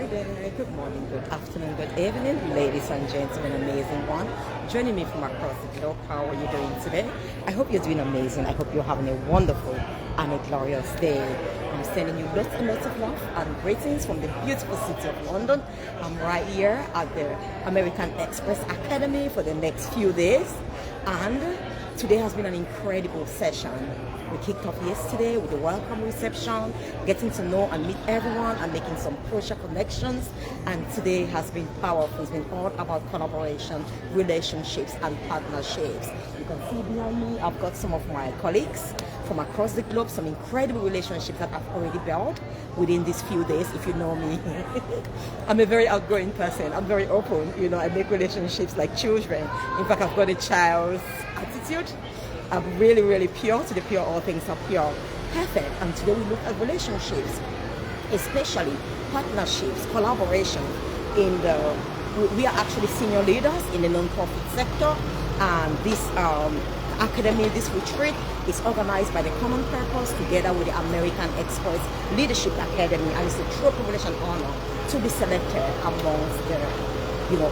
Hi there, good morning, good afternoon, good evening, ladies and gentlemen, amazing one. Joining me from across the globe, how are you doing today? I hope you're doing amazing. I hope you're having a wonderful and a glorious day. I'm sending you lots and lots of love and greetings from the beautiful city of London. I'm right here at the American Express Academy for the next few days, and today has been an incredible session. We kicked off yesterday with a welcome reception, getting to know and meet everyone and making some crucial connections. And today has been powerful. It's been all about collaboration, relationships, and partnerships. You can see behind me, I've got some of my colleagues from across the globe, some incredible relationships that I've already built within these few days. If you know me, I'm a very outgoing person. I'm very open. I make relationships like children. In fact, I've got a child's attitude. I'm really, really pure. To the pure, all things are pure. Perfect. And today we look at relationships, especially partnerships, collaboration. We are actually senior leaders in the non-profit sector, and this academy, this retreat is organized by the Common Purpose together with the American Express Leadership Academy, and it's a true privilege and honor to be selected amongst the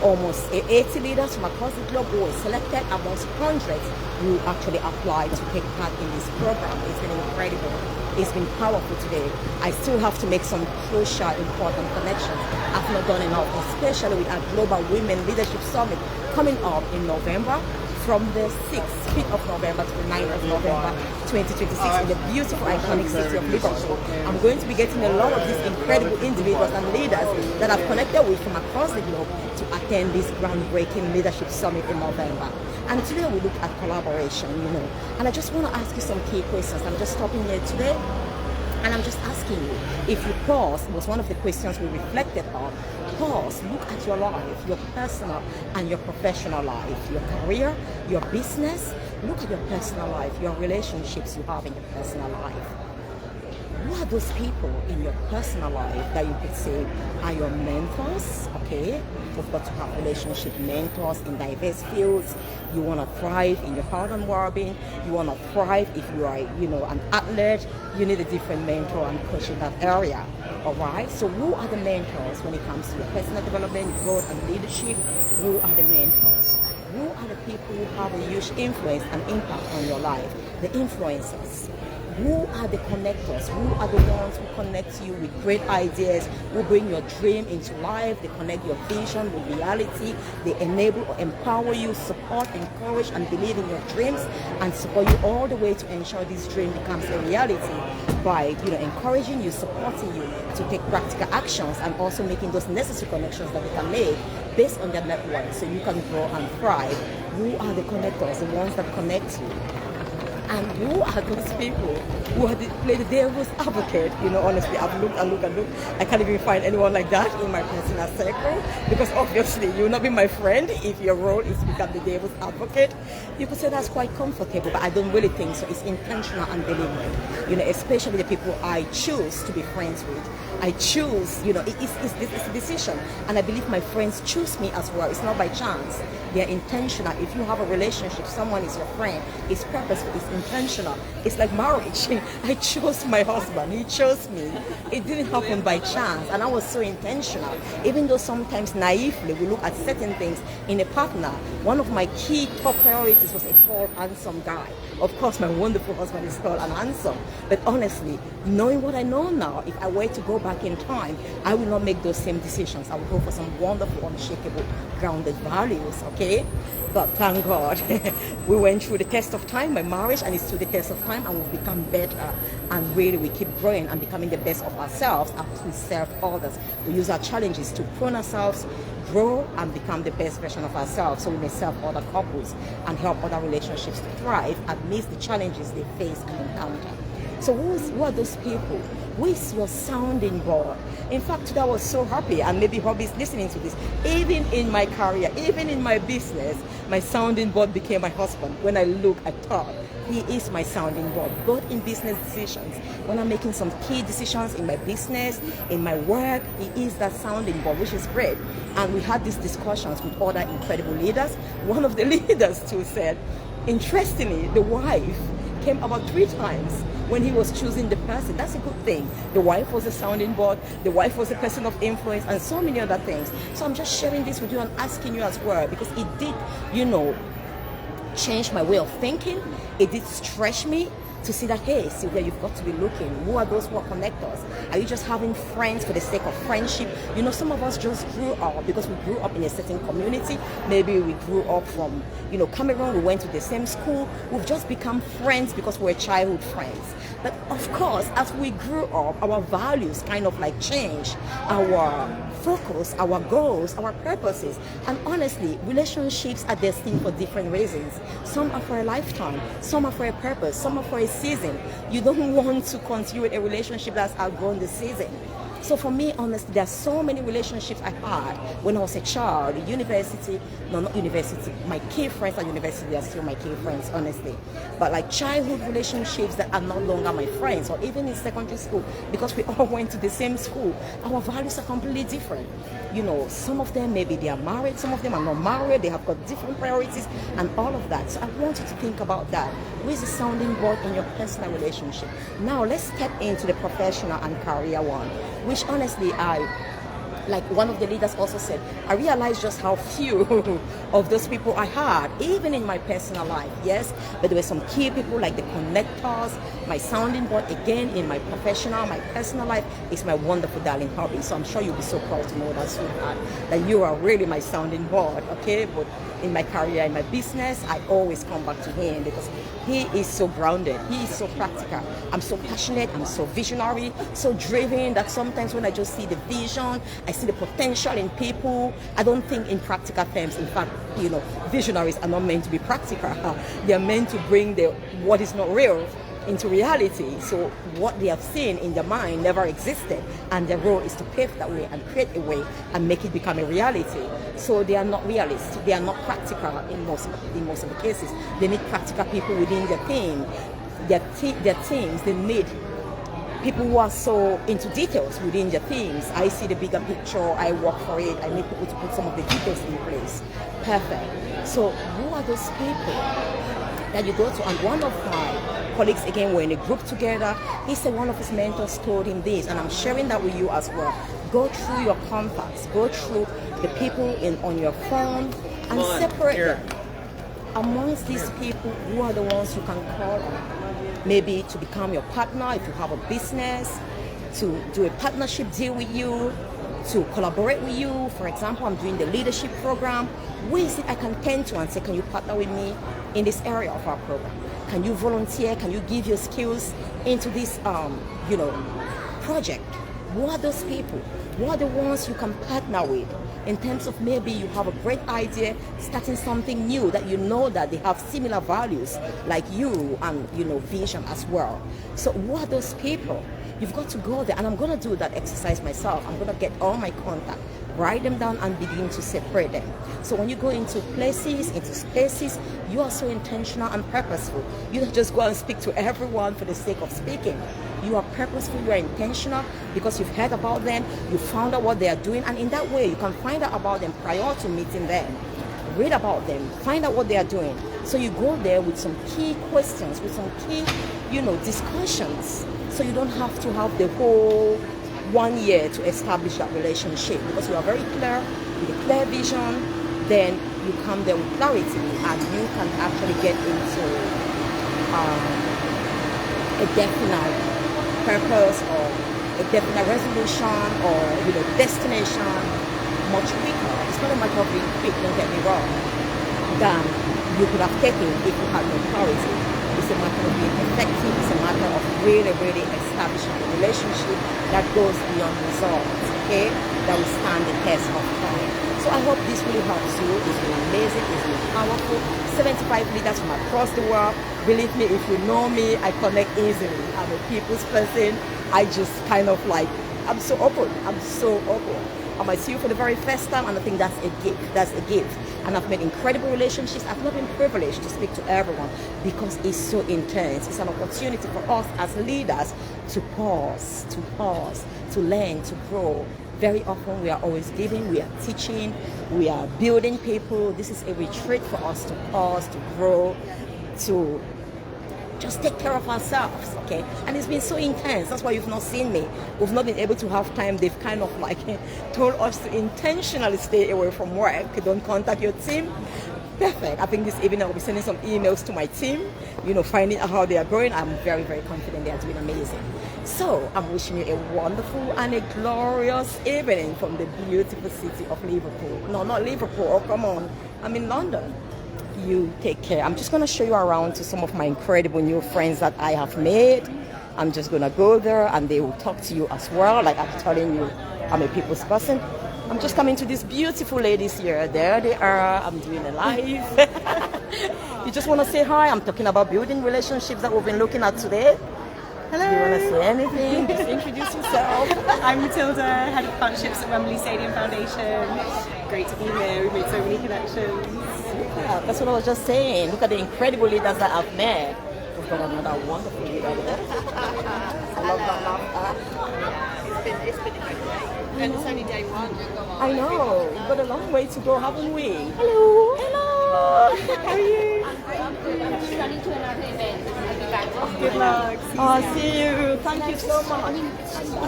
almost 80 leaders from across the globe who were selected amongst hundreds who actually applied to take part in this program. It's been incredible. It's been powerful today. I still have to make some crucial, important connections. I've not done enough, especially with our Global Women Leadership Summit coming up in November, from the 5th of November to the 9th of November 2026 in the beautiful, iconic city of Liverpool. I'm going to be getting a lot of these incredible individuals and leaders that I've connected with from across the globe to attend this groundbreaking leadership summit in November. And today we look at collaboration, and I just want to ask you some key questions. I'm just stopping here today and I'm just asking you, if you pause, it was one of the questions we reflected on. Pause, look at your life, your personal and your professional life, your career, your business. Look at your personal life, your relationships you have in your personal life. Who are those people in your personal life that you could say are your mentors? Okay, we've got to have relationship mentors in diverse fields. You want to thrive in your health and well-being. You want to thrive if you are, an athlete. You need a different mentor and coach in that area. All right. So who are the mentors when it comes to your personal development, growth, and leadership? Who are the mentors? Who are the people who have a huge influence and impact on your life? The influencers. Who are the connectors? Who are the ones who connect you with great ideas, who bring your dream into life? They connect your vision with reality. They enable or empower you, support, encourage, and believe in your dreams, and support you all the way to ensure this dream becomes a reality by encouraging you, supporting you to take practical actions, and also making those necessary connections that they can make based on their network so you can grow and thrive. Who are the connectors, the ones that connect you? And who are those people who play the devil's advocate? Honestly, I've looked and looked and looked. I can't even find anyone like that in my personal circle, because obviously you will not be my friend if your role is to become the devil's advocate. You could say that's quite comfortable, but I don't really think so. It's intentional and deliberate. Especially the people I choose to be friends with. I choose, it's a decision. And I believe my friends choose me as well. It's not by chance. They're intentional. If you have a relationship, someone is your friend, it's purposeful, it's intentional. It's like marriage. I chose my husband. He chose me. It didn't happen by chance. And I was so intentional. Even though sometimes naively we look at certain things in a partner. One of my key top priorities was a tall, handsome guy. Of course, my wonderful husband is tall and handsome. But honestly, knowing what I know now, if I were to go back in time, I will not make those same decisions. I will go for some wonderful, unshakable, grounded values, okay? But thank God, we went through the test of time, my marriage, and it's through the test of time, and we've become better. And really, we keep growing and becoming the best of ourselves as we serve others. We use our challenges to prune ourselves, grow, and become the best version of ourselves, so we may serve other couples and help other relationships to thrive amidst the challenges they face and encounter. So who are those people? Who is your sounding board? In fact, today I was so happy, and maybe Hobby is listening to this. Even in my career, even in my business, my sounding board became my husband. When I look, I thought, he is my sounding board, both in business decisions. When I'm making some key decisions in my business, in my work, he is that sounding board, which is great. And we had these discussions with other incredible leaders. One of the leaders too said, interestingly, the wife came about 3 times when he was choosing the person. That's a good thing. The wife was a sounding board, the wife was a person of influence, and so many other things. So I'm just sharing this with you and asking you as well, because it did, change my way of thinking. It did stretch me to see that, hey, Sylvia, you've got to be looking. Who are those who are connectors? Are you just having friends for the sake of friendship? Some of us just grew up because we grew up in a certain community. Maybe we grew up from, Cameroon. We went to the same school. We've just become friends because we're childhood friends. But of course, as we grew up, our values kind of like changed. Our focus, our goals, our purposes. And honestly, relationships are destined for different reasons. Some are for a lifetime, some are for a purpose, some are for a season. You don't want to continue with a relationship that's outgrown the season. So for me, honestly, there are so many relationships I had when I was a child, not university, my key friends at university are still my key friends, honestly. But like childhood relationships that are no longer my friends, or even in secondary school, because we all went to the same school, our values are completely different. Some of them, maybe they are married, some of them are not married, they have got different priorities and all of that. So I want you to think about that. Who is the sounding board in your personal relationship? Now let's step into the professional and career one, which honestly like one of the leaders also said, I realized just how few of those people I had, even in my personal life. Yes, but there were some key people like the connectors, my sounding board. Again, in my professional, my personal life is my wonderful darling hobby. So I'm sure you'll be so proud to know that, sweetheart, that you are really my sounding board, okay? But in my career, in my business, I always come back to him because he is so grounded. He is so practical. I'm so passionate. I'm so visionary, so driven that sometimes when I just see the vision, I see the potential in people. I don't think in practical terms. In fact, visionaries are not meant to be practical. They are meant to bring what is not real into reality. So what they have seen in their mind never existed, and their role is to pave that way and create a way and make it become a reality. So they are not realists. They are not practical in most of the cases. They need practical people within their team. Their teams, they need people who are so into details within their teams. I see the bigger picture, I work for it, I need people to put some of the details in place. Perfect. So who are those people that you go to? And one of my colleagues, again, were in a group together. He said one of his mentors told him this, and I'm sharing that with you as well. Go through your contacts, go through the people on your phone and separate them. Amongst these people, who are the ones you can call on? Maybe to become your partner if you have a business, to do a partnership deal with you, to collaborate with you. For example, I'm doing the leadership program. Who is it I can turn to and say, can you partner with me in this area of our program? Can you volunteer? Can you give your skills into this project? Who are those people? Who are the ones you can partner with? In terms of maybe you have a great idea, starting something new that that they have similar values like you and vision as well. So who are those people? You've got to go there, and I'm going to do that exercise myself. I'm going to get all my contacts, write them down and begin to separate them. So when you go into places, into spaces, you are so intentional and purposeful. You don't just go and speak to everyone for the sake of speaking. You are purposeful, you are intentional because you've heard about them, you found out what they are doing, and in that way you can find out about them prior to meeting them. Read about them, find out what they are doing. So you go there with some key questions, with some key, discussions. So you don't have to have the whole 1 year to establish that relationship, because you are very clear with a clear vision. Then you come there with clarity, and you can actually get into a definite purpose or a definite resolution or destination much quicker. It's not a matter of being quick, don't get me wrong, than you could have taken if you had no clarity. It's a matter of being effective. It's a matter of really, really establishing a relationship that goes beyond results, okay? That will stand the test of time. So I hope this really helps you. It's been amazing. It's been powerful. 75 leaders from across the world. Believe me, if you know me, I connect easily. I'm a people's person. I just kind of I'm so open. I might see you for the very first time, and I think that's a gift. That's a gift. And I've made incredible relationships. I've not been privileged to speak to everyone because it's so intense. It's an opportunity for us as leaders to pause, to learn, to grow. Very often we are always giving, we are teaching, we are building people. This is a retreat for us to pause, to grow, to just take care of ourselves, okay? And it's been so intense. That's why you've not seen me. We've not been able to have time. They've kind of like told us to intentionally stay away from work. Don't contact your team. Perfect. I think this evening I'll be sending some emails to my team, finding out how they are going. I'm very, very confident they are doing amazing. So I'm wishing you a wonderful and a glorious evening from the beautiful city of Liverpool. No, not Liverpool. Oh, come on. I'm in London. You take care. I'm just going to show you around to some of my incredible new friends that I have made. I'm just going to go there and they will talk to you as well. Like I'm telling you, I'm a people's person. I'm just coming to these beautiful ladies here. There they are. I'm doing a live. You just want to say hi? I'm talking about building relationships that we've been looking at today. Hello. Do you want to say anything? Just introduce yourself. I'm Matilda, Head of Partnerships at Wembley Stadium Foundation. Great to be here. We've made so many connections. Yeah, that's what I was just saying. Look at the incredible leaders that I've met. We've got another wonderful leader there. I love that laughter. It's been a good day. And it's only day one. I know. We've got a long way to go, haven't we? Hello. Hello. How are you? I'm running to another event. I'll be back. Good luck. Oh, see you. Thank you so much.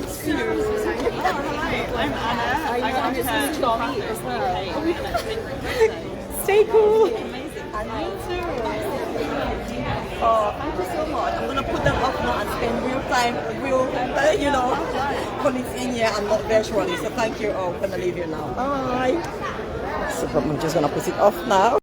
See you. I'm Anna. I'm just going to Tommy as well. Stay cool. And you too. Oh, thank you so much. I'm gonna put them up now and spend real time, colleagues in here and not virtually. So thank you. Oh, I'm gonna leave you now. Bye. So I'm just gonna put it off now.